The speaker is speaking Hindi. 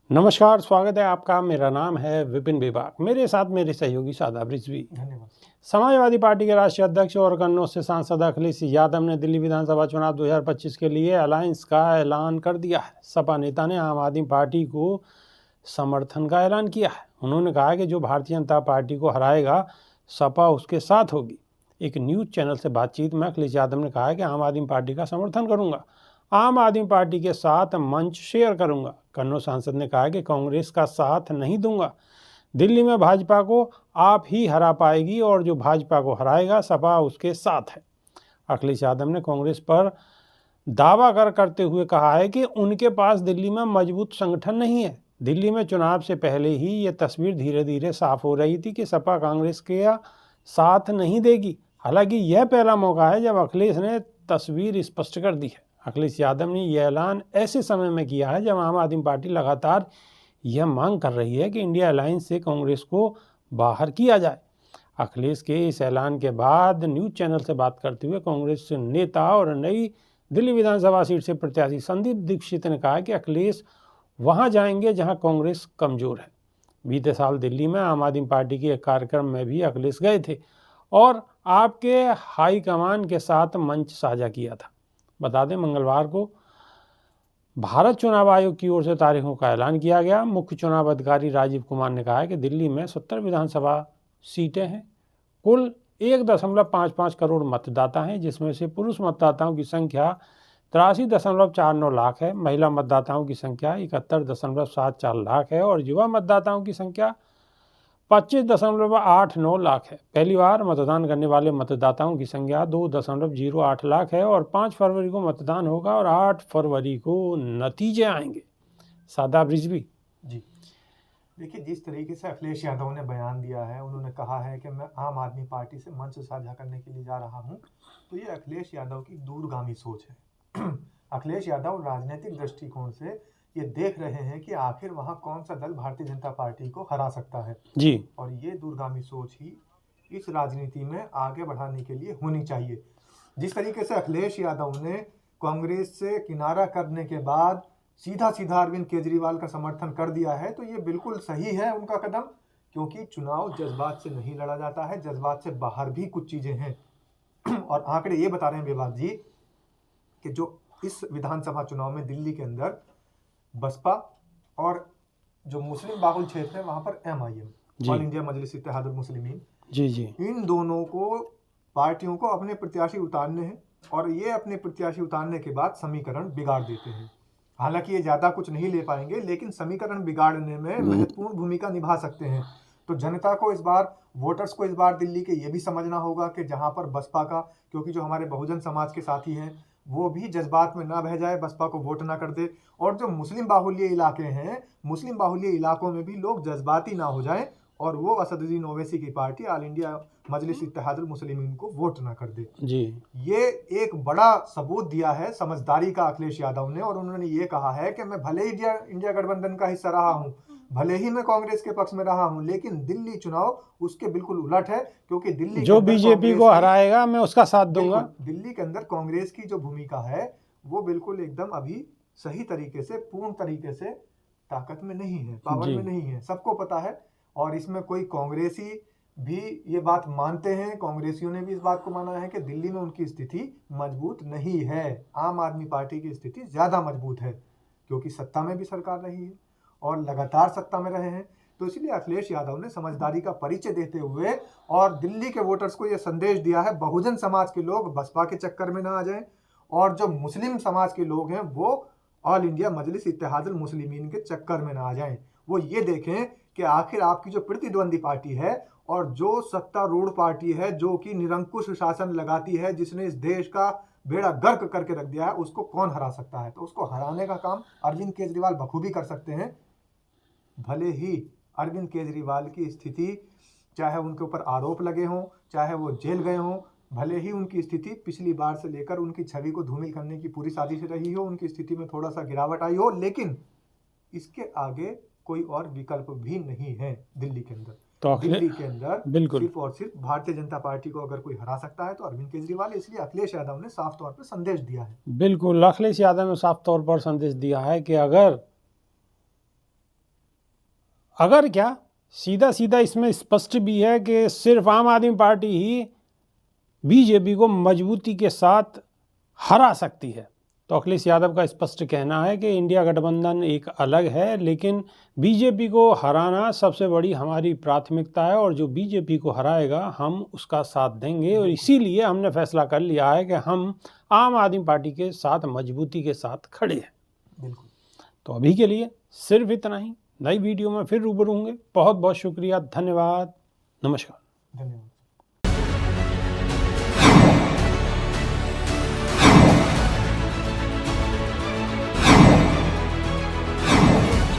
नमस्कार, स्वागत है आपका। मेरा नाम है विपिन बेबाक। मेरे साथ मेरे सहयोगी शादाब रिजवी। धन्यवाद। समाजवादी पार्टी के राष्ट्रीय अध्यक्ष और कन्नौज से सांसद अखिलेश यादव ने दिल्ली विधानसभा चुनाव 2025 के लिए अलायंस का ऐलान कर दिया है। सपा नेता ने आम आदमी पार्टी को समर्थन का ऐलान किया है। उन्होंने कहा कि जो भारतीय जनता पार्टी को हराएगा, सपा उसके साथ होगी। एक न्यूज़ चैनल से बातचीत में अखिलेश यादव ने कहा कि आम आदमी पार्टी का समर्थन करूंगा, आम आदमी पार्टी के साथ मंच शेयर करूंगा। कन्नौज सांसद ने कहा कि कांग्रेस का साथ नहीं दूंगा। दिल्ली में भाजपा को आप ही हरा पाएगी और जो भाजपा को हराएगा, सपा उसके साथ है। अखिलेश यादव ने कांग्रेस पर दावा करते हुए कहा है कि उनके पास दिल्ली में मजबूत संगठन नहीं है। दिल्ली में चुनाव से पहले ही ये तस्वीर धीरे धीरे साफ हो रही थी कि सपा कांग्रेस के साथ नहीं देगी। हालांकि यह पहला मौका है जब अखिलेश ने तस्वीर स्पष्ट कर दी है। अखिलेश यादव ने यह ऐलान ऐसे समय में किया है जब आम आदमी पार्टी लगातार यह मांग कर रही है कि इंडिया अलायंस से कांग्रेस को बाहर किया जाए। अखिलेश के इस ऐलान के बाद न्यूज़ चैनल से बात करते हुए कांग्रेस नेता और नई दिल्ली विधानसभा सीट से प्रत्याशी संदीप दीक्षित ने कहा कि अखिलेश वहां जाएंगे जहां कांग्रेस कमजोर है। बीते साल दिल्ली में आम आदमी पार्टी के एक कार्यक्रम में भी अखिलेश गए थे और आपके हाईकमान के साथ मंच साझा किया था। बता दें, मंगलवार को भारत चुनाव आयोग की ओर से तारीखों का ऐलान किया गया। मुख्य चुनाव अधिकारी राजीव कुमार ने कहा है कि दिल्ली में 70 विधानसभा सीटें हैं। कुल 1.55 करोड़ मतदाता हैं, जिसमें से पुरुष मतदाताओं की संख्या 83.49 लाख है, महिला मतदाताओं की संख्या 71.74 लाख है और युवा मतदाताओं की संख्या 25.89 लाख है। पहली बार मतदान करने वाले मतदाताओं की संख्या 2.08 लाख है और 5 फरवरी को मतदान होगा और 8 फरवरी को नतीजे आएंगे। शादाब रिजवी जी, देखिए, जिस तरीके से अखिलेश यादव ने बयान दिया है, उन्होंने कहा है कि मैं आम आदमी पार्टी से मंच साझा करने के लिए जा रहा हूं, तो ये अखिलेश यादव की दूरगामी सोच है। अखिलेश यादव राजनीतिक दृष्टिकोण से ये देख रहे हैं कि आखिर वहां कौन सा दल भारतीय जनता पार्टी को हरा सकता है जी। और ये दूरगामी सोच ही इस राजनीति में आगे बढ़ाने के लिए होनी चाहिए। जिस तरीके से अखिलेश यादव ने कांग्रेस से किनारा करने के बाद सीधा सीधा अरविंद केजरीवाल का समर्थन कर दिया है, तो ये बिल्कुल सही है उनका कदम, क्योंकि चुनाव जज्बात से नहीं लड़ा जाता है, जज्बात से बाहर भी कुछ चीजें हैं। और आंकड़े ये बता रहे हैं बेबाक जी कि जो इस विधानसभा चुनाव में दिल्ली के अंदर बसपा और जो मुस्लिम बाहुल क्षेत्र है वहां पर MIM, ऑल इंडिया मजलिस इत्तेहादुल मुस्लिमीन, जी, इन दोनों को पार्टियों को अपने प्रत्याशी उतारने हैं और ये अपने प्रत्याशी उतारने के बाद समीकरण बिगाड़ देते हैं। हालांकि ये ज्यादा कुछ नहीं ले पाएंगे, लेकिन समीकरण बिगाड़ने में महत्वपूर्ण भूमिका निभा सकते हैं। तो जनता को इस बार, वोटर्स को इस बार दिल्ली के ये भी समझना होगा कि जहां पर बसपा का, क्योंकि जो हमारे बहुजन समाज के साथी हैं वो भी जज्बात में ना बह जाए, बसपा को वोट ना कर दे, और जो मुस्लिम बाहुल्य इलाके हैं, मुस्लिम बाहुल्य इलाकों में भी लोग जज्बाती ना हो जाएं और वो असदुद्दीन ओवैसी की पार्टी ऑल इंडिया मजलिस इत्तेहादुल मुस्लिमीन को वोट ना कर दे। जी। ये एक बड़ा सबूत दिया है समझदारी का अखिलेश यादव ने, और उन्होंने ये कहा है कि मैं भले ही इंडिया गठबंधन का हिस्सा रहा हूं, भले ही मैं कांग्रेस के पक्ष में रहा हूं, लेकिन दिल्ली चुनाव उसके बिल्कुल उलट है, क्योंकि दिल्ली जो बीजेपी को हराएगा मैं उसका साथ दूंगा। दिल्ली के अंदर कांग्रेस की जो भूमिका है वो बिल्कुल एकदम अभी सही तरीके से, पूर्ण तरीके से ताकत में नहीं है, पावर में नहीं है, सबको पता है। और इसमें कोई कांग्रेसी भी ये बात मानते हैं, कांग्रेसियों ने भी इस बात को माना है कि दिल्ली में उनकी स्थिति मजबूत नहीं है। आम आदमी पार्टी की स्थिति ज्यादा मजबूत है, क्योंकि सत्ता में भी सरकार रही है और लगातार सत्ता में रहे हैं। तो इसलिए अखिलेश यादव ने समझदारी का परिचय देते हुए और दिल्ली के वोटर्स को यह संदेश दिया है, बहुजन समाज के लोग बसपा के चक्कर में ना आ जाएं और जो मुस्लिम समाज के लोग हैं वो ऑल इंडिया मजलिस इत्तेहादुल मुस्लिमीन के चक्कर में ना आ जाएं। वो ये देखें कि आखिर आपकी जो प्रतिद्वंदी पार्टी है और जो सत्तारूढ़ पार्टी है, जो कि निरंकुश शासन लगाती है, जिसने इस देश का बेड़ा गर्क करके रख दिया है, उसको कौन हरा सकता है। तो उसको हराने का काम अरविंद केजरीवाल बखूबी कर सकते हैं। भले ही अरविंद केजरीवाल की स्थिति, चाहे उनके ऊपर आरोप लगे हों, चाहे वो जेल गए हों, भले ही उनकी स्थिति पिछली बार से लेकर उनकी छवि को धूमिल करने की पूरी साजिश रही हो, उनकी स्थिति में थोड़ा सा गिरावट आई हो, लेकिन इसके आगे कोई और विकल्प भी नहीं है दिल्ली के अंदर। तो दिल्ली के अंदर सिर्फ और सिर्फ भारतीय जनता पार्टी को अगर कोई हरा सकता है तो अरविंद केजरीवाल। इसलिए अखिलेश यादव ने साफ तौर पर संदेश दिया है। बिल्कुल, अखिलेश यादव ने साफ तौर पर संदेश दिया है कि अगर अगर क्या सीधा सीधा इसमें स्पष्ट भी है कि सिर्फ आम आदमी पार्टी ही बीजेपी को मजबूती के साथ हरा सकती है। तो अखिलेश यादव का स्पष्ट कहना है कि इंडिया गठबंधन एक अलग है, लेकिन बीजेपी को हराना सबसे बड़ी हमारी प्राथमिकता है और जो बीजेपी को हराएगा हम उसका साथ देंगे। और इसीलिए हमने फैसला कर लिया है कि हम आम आदमी पार्टी के साथ मजबूती के साथ खड़े हैं। बिल्कुल। तो अभी के लिए सिर्फ इतना ही। नई वीडियो में फिर रूबरू होंगे। बहुत बहुत शुक्रिया, धन्यवाद, नमस्कार। धन्यवाद।